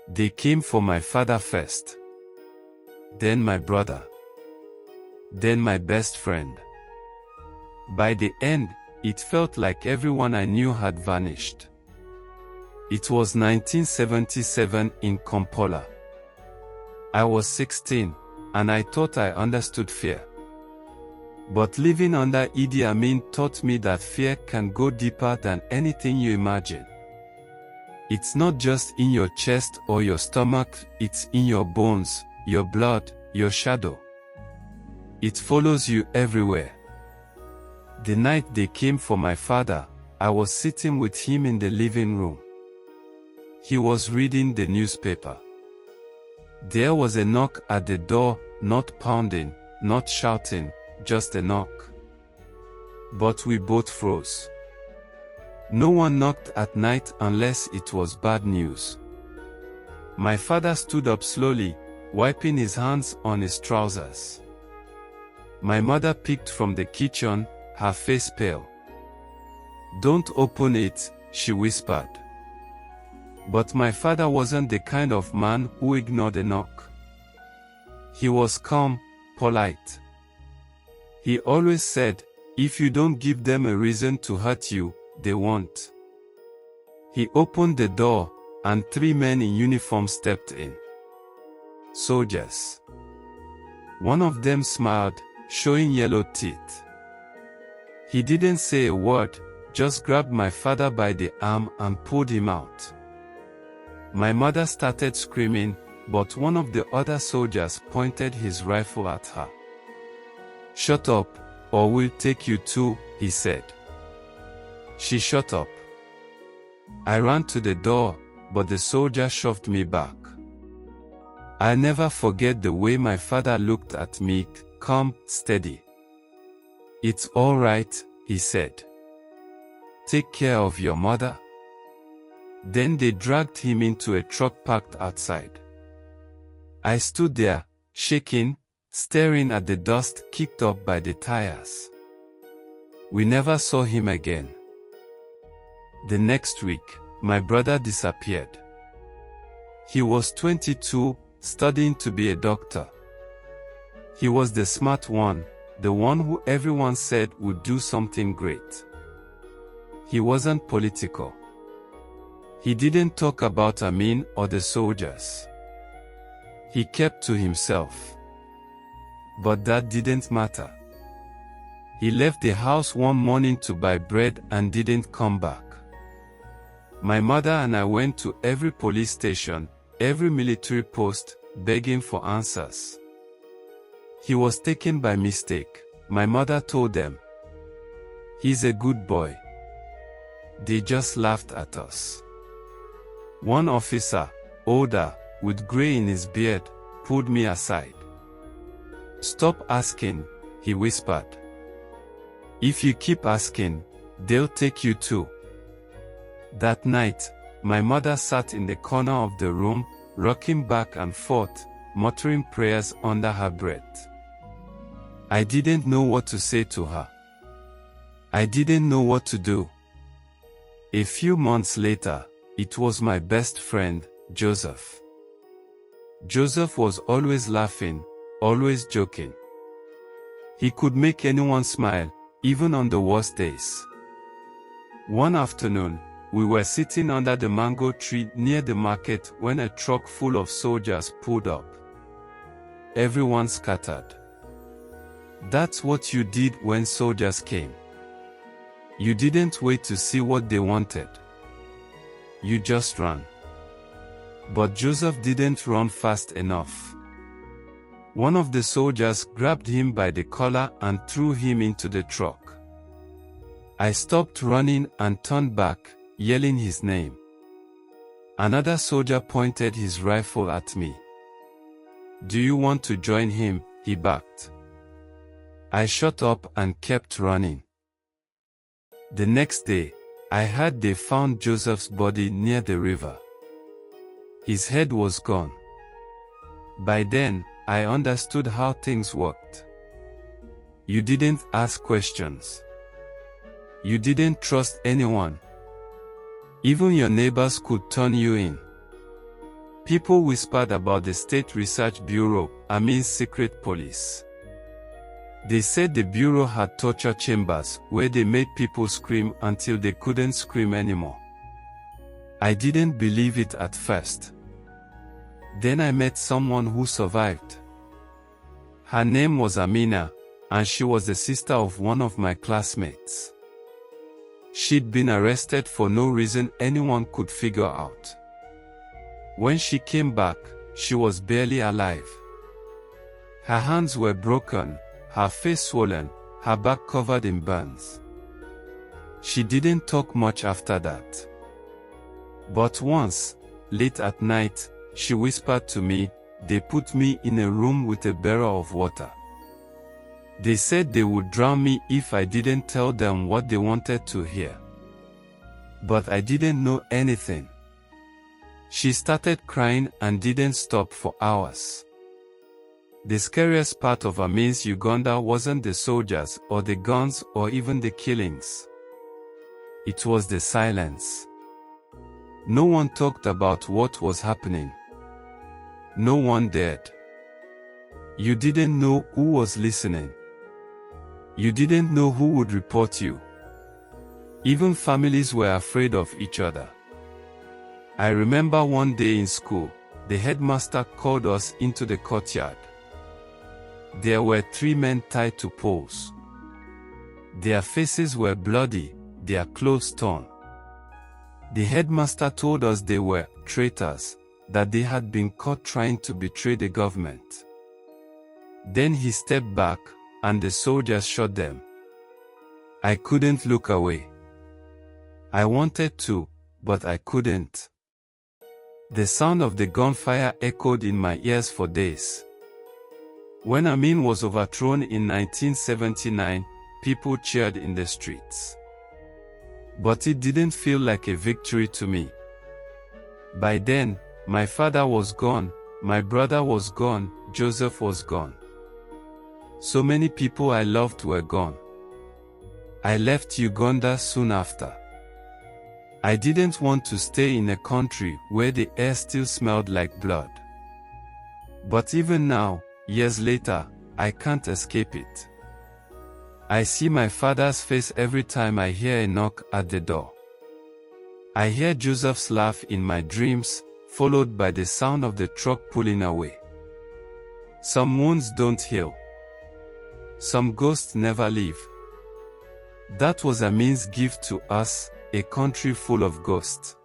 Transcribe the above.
They came for my father first. Then my brother. Then my best friend. By the end, it felt like everyone I knew had vanished. It was 1977 in Kampala. I was 16, and I thought I understood fear. But living under Idi Amin taught me that fear can go deeper than anything you imagine. It's not just in your chest or your stomach, it's in your bones, your blood, your shadow. It follows you everywhere. The night they came for my father, I was sitting with him in the living room. He was reading the newspaper. There was a knock at the door, not pounding, not shouting, just a knock. But we both froze. No one knocked at night unless it was bad news. My father stood up slowly, wiping his hands on his trousers. My mother peeked from the kitchen, her face pale. "Don't open it," she whispered. But my father wasn't the kind of man who ignored a knock. He was calm, polite. He always said, "If you don't give them a reason to hurt you, they won't." He opened the door, and 3 men in uniform stepped in. Soldiers. One of them smiled, showing yellow teeth. He didn't say a word, just grabbed my father by the arm and pulled him out. My mother started screaming, but one of the other soldiers pointed his rifle at her. "Shut up, or we'll take you too," he said. She shut up. I ran to the door, but the soldier shoved me back. I'll never forget the way my father looked at me, calm, steady. "It's all right," he said. "Take care of your mother." Then they dragged him into a truck parked outside. I stood there, shaking, staring at the dust kicked up by the tires. We never saw him again. The next week, my brother disappeared. He was 22, studying to be a doctor. He was the smart one, the one who everyone said would do something great. He wasn't political. He didn't talk about Amin or the soldiers. He kept to himself. But that didn't matter. He left the house one morning to buy bread and didn't come back. My mother and I went to every police station, every military post, begging for answers. He was taken by mistake, my mother told them. "He's a good boy." They just laughed at us. One officer, older, with gray in his beard, pulled me aside. "Stop asking," he whispered. "If you keep asking, they'll take you too." That night, my mother sat in the corner of the room, rocking back and forth, muttering prayers under her breath. I didn't know what to say to her. I didn't know what to do. A few months later, it was my best friend, Joseph. Joseph was always laughing, always joking. He could make anyone smile, even on the worst days. One afternoon, we were sitting under the mango tree near the market when a truck full of soldiers pulled up. Everyone scattered. That's what you did when soldiers came. You didn't wait to see what they wanted. You just ran. But Joseph didn't run fast enough. One of the soldiers grabbed him by the collar and threw him into the truck. I stopped running and turned back, yelling his name. Another soldier pointed his rifle at me. "Do you want to join him?" he barked. I shut up and kept running. The next day, I heard they found Joseph's body near the river. His head was gone. By then, I understood how things worked. You didn't ask questions. You didn't trust anyone. Even your neighbors could turn you in. People whispered about the State Research Bureau, Amin's secret police. They said the bureau had torture chambers where they made people scream until they couldn't scream anymore. I didn't believe it at first. Then I met someone who survived. Her name was Amina, and she was the sister of one of my classmates. She'd been arrested for no reason anyone could figure out. When she came back, she was barely alive. Her hands were broken, her face swollen, her back covered in burns. She didn't talk much after that. But once, late at night, she whispered to me, "They put me in a room with a barrel of water. They said they would drown me if I didn't tell them what they wanted to hear. But I didn't know anything." She started crying and didn't stop for hours. The scariest part of Amin's Uganda wasn't the soldiers or the guns or even the killings. It was the silence. No one talked about what was happening. No one dared. You didn't know who was listening. You didn't know who would report you. Even families were afraid of each other. I remember one day in school, the headmaster called us into the courtyard. There were 3 men tied to poles. Their faces were bloody, their clothes torn. The headmaster told us they were traitors, that they had been caught trying to betray the government. Then he stepped back, and the soldiers shot them. I couldn't look away. I wanted to, but I couldn't. The sound of the gunfire echoed in my ears for days. When Amin was overthrown in 1979, people cheered in the streets. But it didn't feel like a victory to me. By then, my father was gone, my brother was gone, Joseph was gone. So many people I loved were gone. I left Uganda soon after. I didn't want to stay in a country where the air still smelled like blood. But even now, years later, I can't escape it. I see my father's face every time I hear a knock at the door. I hear Joseph's laugh in my dreams, followed by the sound of the truck pulling away. Some wounds don't heal. Some ghosts never leave. That was Amin's gift to us, a country full of ghosts.